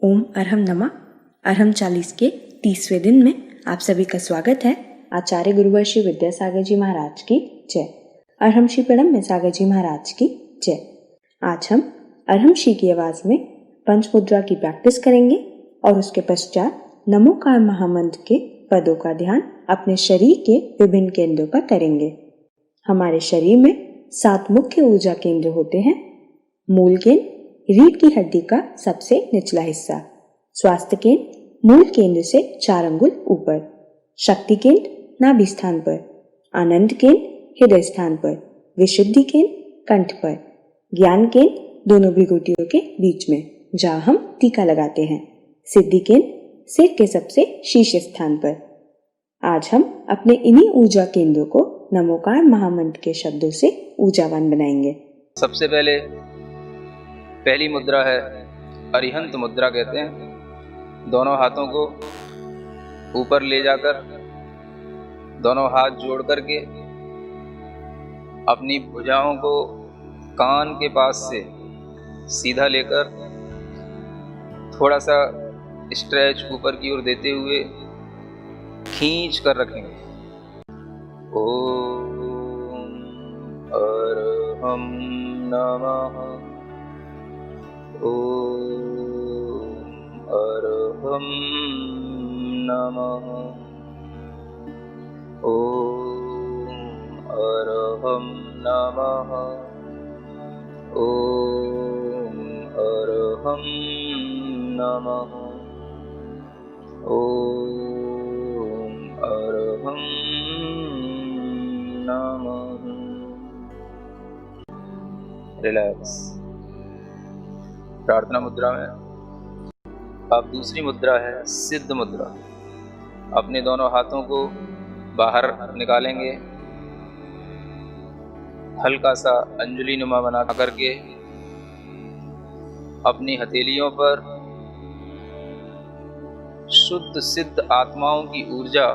ओम अरहम नमः। अरहम 40 के 30वें दिन में आप सभी का स्वागत है। आचार्य गुरुवर श्री विद्यासागर जी महाराज की जय। अरहम श्री प्रणम में सागर जी महाराज की जय। आज हम अरहम श्री की आवाज में पंच मुद्रा की प्रैक्टिस करेंगे और उसके पश्चात नमोकार महामंत्र के पदों का ध्यान अपने शरीर के विभिन्न केंद्रों पर करेंगे। हमारे शरीर में 7 मुख्य ऊर्जा केंद्र होते हैं। मूल केंद्र रीढ़ की हड्डी का सबसे निचला हिस्सा, स्वास्थ्य केंद्र मूल केंद्र से 4 अंगुल ऊपर, शक्ति केंद्र नाभि स्थान पर, आनंद केंद्र हृदय स्थान पर, विशुद्धि केंद्र कंठ पर, ज्ञान केंद्र दोनों भृगुटियों के बीच में जहाँ हम टीका लगाते हैं, सिद्धि केंद्र सिर के सबसे शीर्ष स्थान पर। आज हम अपने इन्हीं ऊर्जा केंद्रों को नमोकार महामंत्र के शब्दों से ऊर्जावान बनाएंगे। सबसे पहली मुद्रा है अरिहंत मुद्रा कहते हैं। दोनों हाथों को ऊपर ले जाकर दोनों हाथ जोड़ करके अपनी भुजाओं को कान के पास से सीधा लेकर थोड़ा सा स्ट्रेच ऊपर की ओर देते हुए खींच कर रखेंगे। ओम अरहम नमः, ओम अरहम नमः, ओम अरहम नमः, ओम अरहम नमः, ओम अरहम नमः। रिलैक्स। प्रार्थना मुद्रा में अब दूसरी मुद्रा है सिद्ध मुद्रा। अपने दोनों हाथों को बाहर निकालेंगे, हल्का सा अंजलि नुमा बना करके अपनी हथेलियों पर शुद्ध सिद्ध आत्माओं की ऊर्जा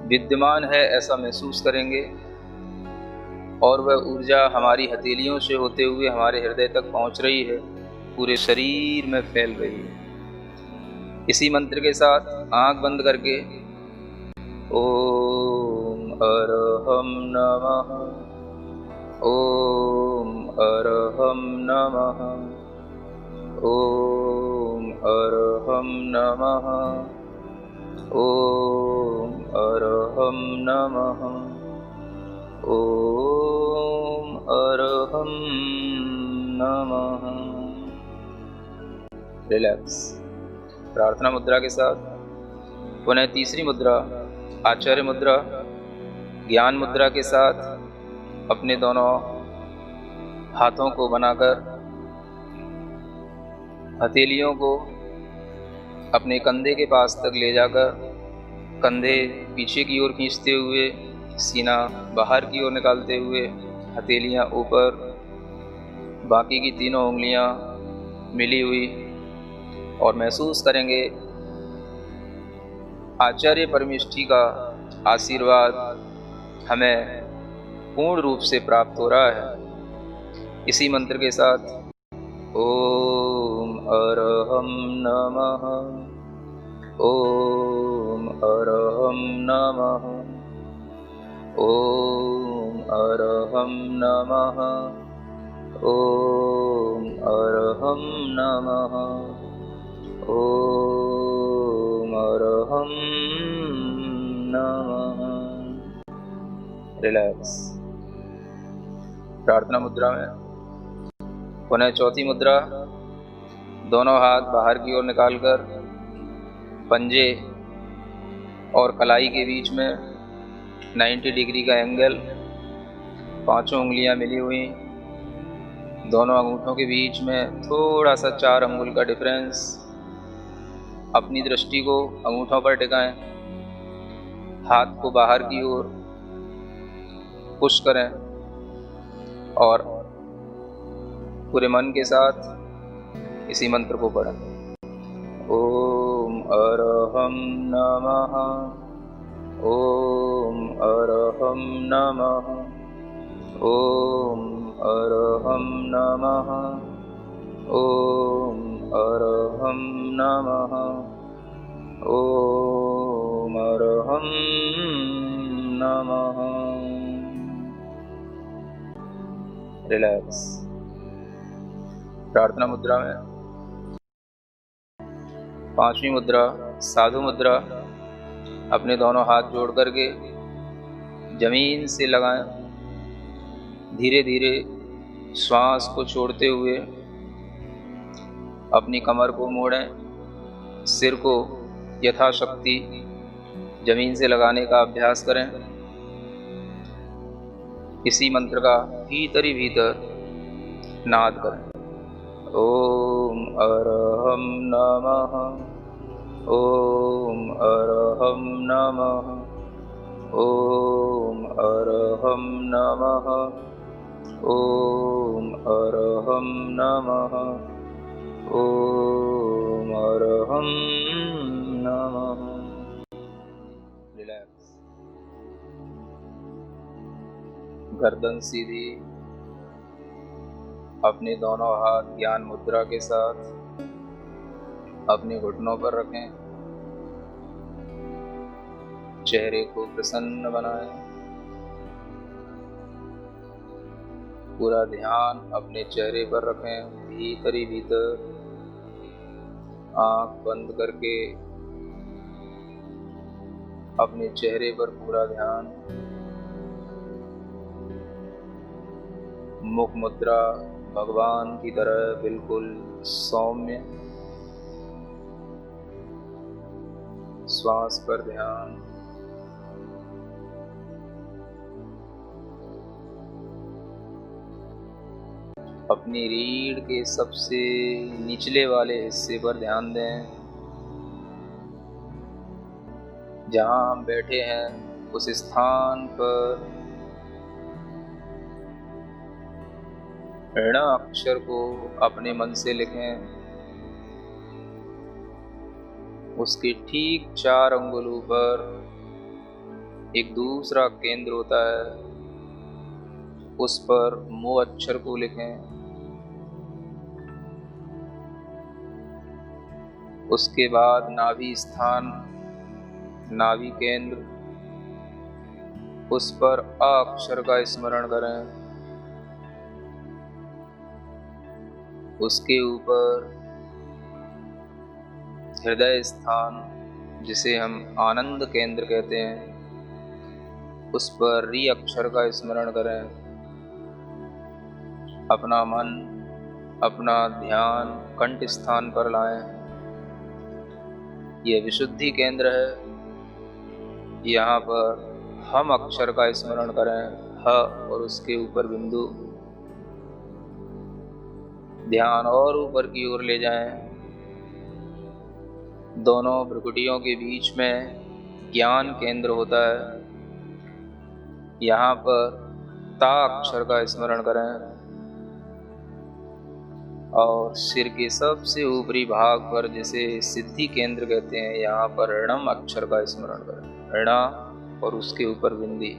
विद्यमान है ऐसा महसूस करेंगे और वह ऊर्जा हमारी हथेलियों से होते हुए हमारे हृदय तक पहुंच रही है, पूरे शरीर में फैल रही है। इसी मंत्र के साथ आंख बंद करके ओम अरहम नमः, ओम अरहम नमः, ओम अरहम नमः, ओम अरहम नमः, ओम अरहम नमः। रिलैक्स। प्रार्थना मुद्रा के साथ पुनः तीसरी मुद्रा आचार्य मुद्रा ज्ञान मुद्रा के साथ अपने दोनों हाथों को बनाकर हथेलियों को अपने कंधे के पास तक ले जाकर कंधे पीछे की ओर खींचते हुए, सीना बाहर की ओर निकालते हुए, हथेलियां ऊपर, बाकी की तीनों उंगलियां मिली हुई, और महसूस करेंगे आचार्य परमेष्ठी का आशीर्वाद हमें पूर्ण रूप से प्राप्त हो रहा है। इसी मंत्र के साथ ओम अरहम नमः, ओम अरहम नमः, ओम अरहम नमः, ओम अरहम नमः, ओम अरहम नमः। रिलैक्स। प्रार्थना मुद्रा में पुनः चौथी मुद्रा दोनों हाथ बाहर की ओर निकालकर पंजे और कलाई के बीच में 90 डिग्री का एंगल, पांचों उंगलियां मिली हुई, दोनों अंगूठों के बीच में थोड़ा सा 4 अंगुल का डिफरेंस। अपनी दृष्टि को अंगूठों पर टिकाएं, हाथ को बाहर की ओर पुश करें और पूरे मन के साथ इसी मंत्र को पढ़ें। ओम अरहम नमः, ओम अरहम नमः, ओम अरहम नमः, ओम अरहं नमः। ॐ अरहं नमः। रिलैक्स। प्रार्थना मुद्रा में 5वीं मुद्रा साधु मुद्रा। अपने दोनों हाथ जोड़ करके जमीन से लगाएं। धीरे धीरे श्वास को छोड़ते हुए अपनी कमर को मोड़ें। सिर को यथाशक्ति जमीन से लगाने का अभ्यास करें। इसी मंत्र का भीतर ही भीतर नाद करें। ओम अरहं नमः। ओम अरहं नमः। ओम अरहं नमः। ओम अरहं नमः। ओम अरहं नमः। रिलैक्स। गर्दन सीधी। अपने दोनों हाथ ज्ञान मुद्रा के साथ अपने घुटनों पर रखें। चेहरे को प्रसन्न बनाएं। पूरा ध्यान अपने चेहरे पर रखें। भीतर ही भीतर आंख बंद करके अपने चेहरे पर पूरा ध्यान। मुख मुद्रा भगवान की तरह बिल्कुल सौम्य। श्वास पर ध्यान। अपनी रीढ़ के सबसे निचले वाले हिस्से पर ध्यान दें। जहां हम बैठे हैं उस स्थान पर ऋण अक्षर को अपने मन से लिखें। उसके ठीक 4 अंगुलों पर एक दूसरा केंद्र होता है। उस पर मो अक्षर को लिखें। उसके बाद नाभि स्थान, नाभि केंद्र, उस पर अ अक्षर का स्मरण करें। उसके ऊपर हृदय स्थान, जिसे हम आनंद केंद्र कहते हैं, उस पर री अक्षर का स्मरण करें। अपना मन, अपना ध्यान कंठ स्थान पर लाएं। यह विशुद्धि केंद्र है। यहाँ पर हम अक्षर का स्मरण करें। ह और उसके ऊपर बिंदु। ध्यान और ऊपर की ओर ले जाएं। दोनों भ्रुकुटियों के बीच में ज्ञान केंद्र होता है। यहाँ पर ता अक्षर का स्मरण करें और सिर के सबसे ऊपरी भाग पर, जिसे सिद्धि केंद्र कहते हैं, यहाँ पर ऋणम अक्षर का स्मरण करें। ऋणा और उसके ऊपर बिंदी।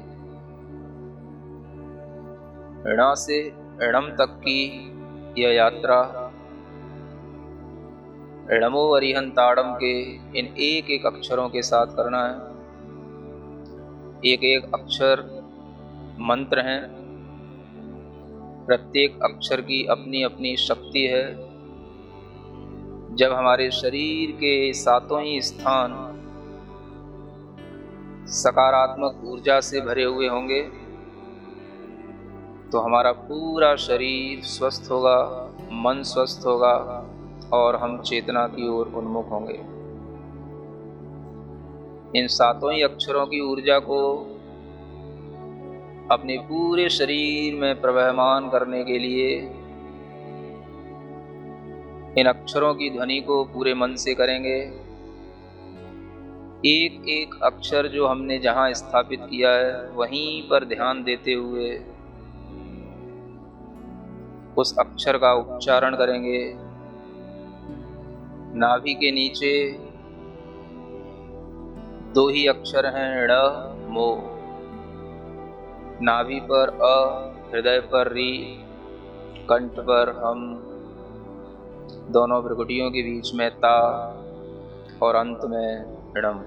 ऋणा से ऋणम तक की यह यात्रा ऋणमो अरिहंताड़म के इन एक एक अक्षरों के साथ करना है। एक एक अक्षर मंत्र हैं। प्रत्येक अक्षर की अपनी अपनी शक्ति है। जब हमारे शरीर के 7 ही स्थान सकारात्मक ऊर्जा से भरे हुए होंगे तो हमारा पूरा शरीर स्वस्थ होगा, मन स्वस्थ होगा और हम चेतना की ओर उन्मुख होंगे। इन 7 ही अक्षरों की ऊर्जा को अपने पूरे शरीर में प्रवहमान करने के लिए इन अक्षरों की ध्वनि को पूरे मन से करेंगे। एक एक अक्षर जो हमने जहां स्थापित किया है वहीं पर ध्यान देते हुए उस अक्षर का उच्चारण करेंगे। नाभि के नीचे 2 ही अक्षर हैं, ड़ मो। नाभि पर अ, हृदय पर री, कंठ पर हम, दोनों भ्रुकुटियों के बीच में ता और अंत में णम।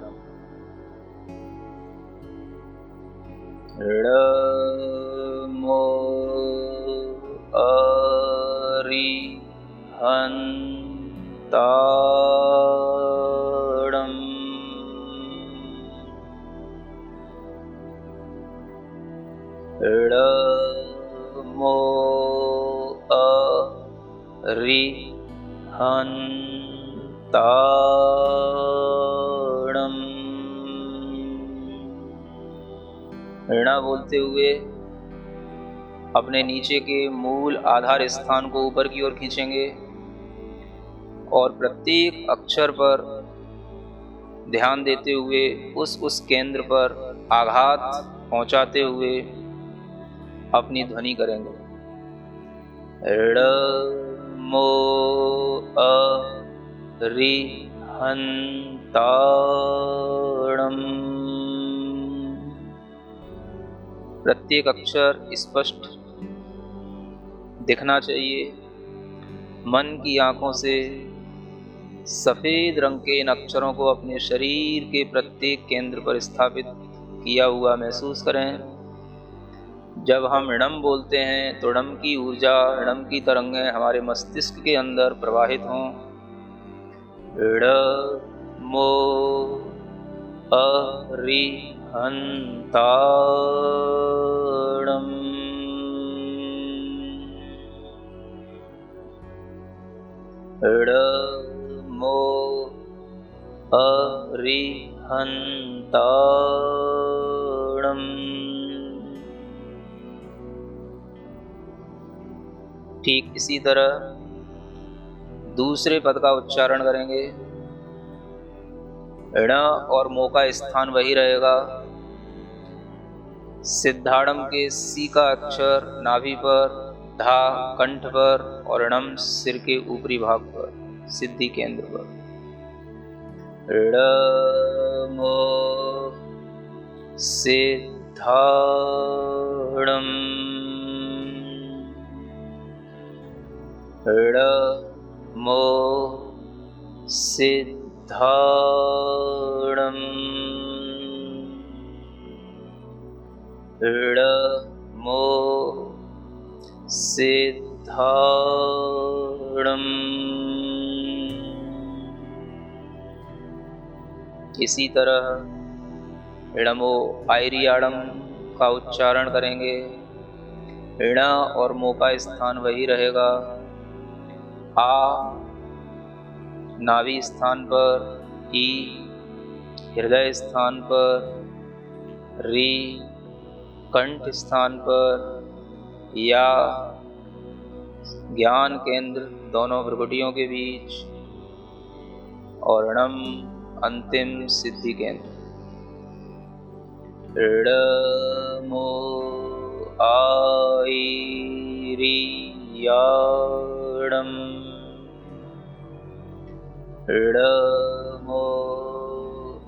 णमो अरिहन्ताणम्। णमो अरिहन्ताणम्। ऋणा बोलते हुए अपने नीचे के मूल आधार स्थान को ऊपर की ओर खींचेंगे और प्रत्येक अक्षर पर ध्यान देते हुए उस केंद्र पर आघात पहुंचाते हुए अपनी ध्वनि करेंगे। णमो अरिहन्ताणम्। प्रत्येक अक्षर स्पष्ट दिखना चाहिए। मन की आंखों से सफेद रंग के इन अक्षरों को अपने शरीर के प्रत्येक केंद्र पर स्थापित किया हुआ महसूस करें। जब हम णम बोलते हैं तो णम की ऊर्जा, णम की तरंगें हमारे मस्तिष्क के अंदर प्रवाहित हों। णमो अरिहन्ताणम्। णमो अरिहन्ताणम्। ठीक इसी तरह दूसरे पद का उच्चारण करेंगे। ण और मो का स्थान वही रहेगा। सिद्धाड़म के सी का अक्षर नाभि पर, धा कंठ पर और णम सिर के ऊपरी भाग पर, सिद्धि केंद्र पर। णमो सिद्धाड़म। णमो सिद्धाड़म। णमो सिद्धाड़म। इसी तरह णमो आयरियाड़म का उच्चारण करेंगे। ण और मो का स्थान वही रहेगा। आ नाभि स्थान पर, ई हृदय स्थान पर, री कंठ स्थान पर, या ज्ञान केंद्र दोनों भ्रुकुटियों के बीच और णम अंतिम सिद्धि केंद्र। णमो आयरियाड़म्। णमो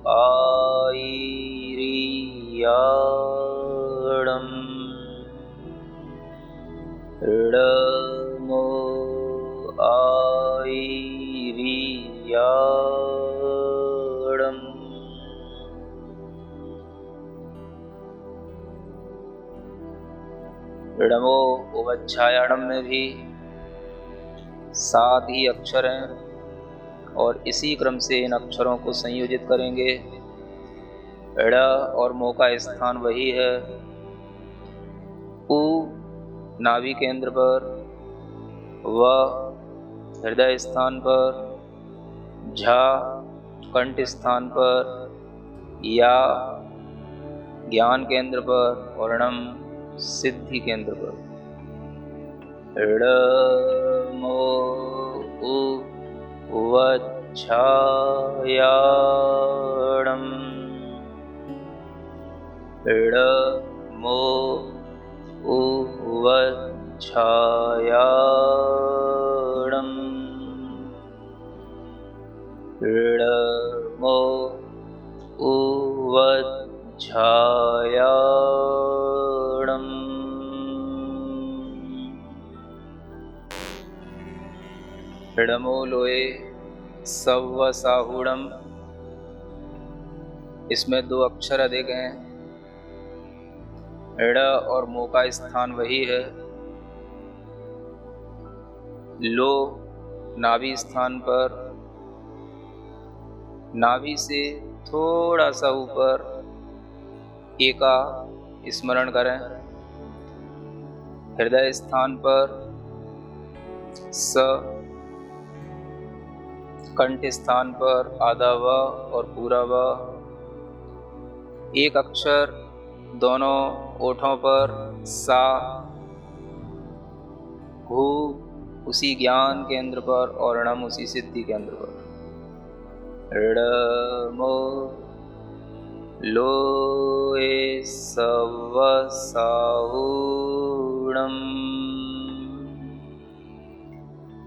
आयरियाड़म्। णमो आयरियाड़म्। णमो उवच्छायाणम में भी 7 ही अक्षर हैं और इसी क्रम से इन अक्षरों को संयोजित करेंगे। ण और मो का स्थान वही है। उ नाभि केंद्र पर, व हृदय स्थान पर, झ कंठ स्थान पर, या ज्ञान केंद्र पर और णम सिद्धि केंद्र पर। णमो उवच्छायाणम्। णमो उवच्छायाणम्। णमो उवच्छायाणम्। इडमो लोए सव्व साहुड़म, इसमें 2 अक्षर अधिक हैं। इड और मो का स्थान वही है। लो नाभि स्थान पर, नाभि से थोड़ा सा ऊपर ए का स्मरण करें। हृदय स्थान पर स, कंठ स्थान पर आधा व और पूरा व। एक अक्षर दोनों ओठों पर सा, घू उसी ज्ञान केंद्र पर और णम उसी सिद्धि केंद्र पर। ऋडमो लोए सव्व साहुणम,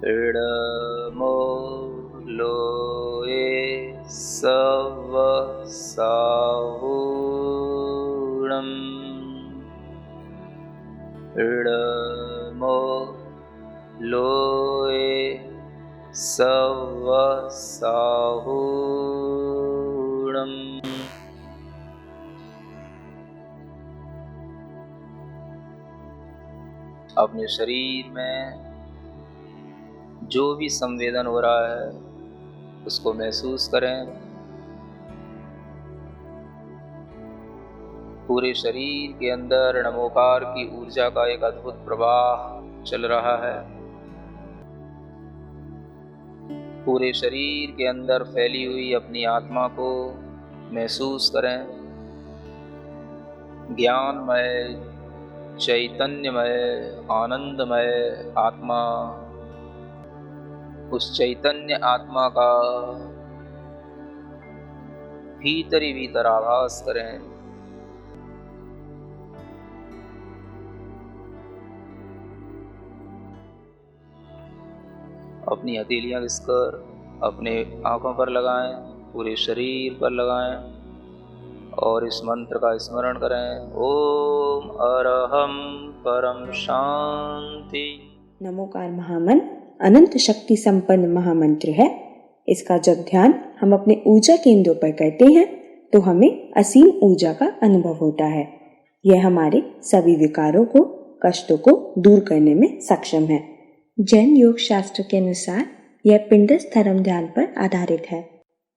ऋडमो लोए सव्व साहुणम, ऋडमो लोए सव्व साहुणम। अपने शरीर में जो भी संवेदन हो रहा है उसको महसूस करें। पूरे शरीर के अंदर नमोकार की ऊर्जा का एक अद्भुत प्रवाह चल रहा है। पूरे शरीर के अंदर फैली हुई अपनी आत्मा को महसूस करें। ज्ञानमय, चैतन्यमय, आनंदमय आत्मा, उस चैतन्य आत्मा का भीतर ही भीतर आभास करें। अपनी हथेलियां घिसकर अपने आंखों पर लगाएं, पूरे शरीर पर लगाएं और इस मंत्र का स्मरण करें। ओम अरहम परम शांति। नमोकार महामंत्र अनंत शक्ति संपन्न महामंत्र है। इसका जब ध्यान हम अपने ऊर्जा केंद्रों पर करते हैं तो हमें असीम ऊर्जा का अनुभव होता है। यह हमारे सभी विकारों को, कष्टों को दूर करने में सक्षम है। जैन योग शास्त्र के अनुसार यह पिंडस्थ धर्म ध्यान पर आधारित है।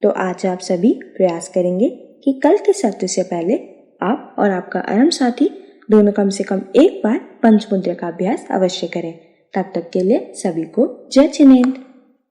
तो आज आप सभी प्रयास करेंगे कि कल के सत्र से पहले आप और आपका अरम साथी दोनों कम से कम एक बार पंचमुद्रा का अभ्यास अवश्य करें। तब तक के लिए सभी को जय जिनेंद्र।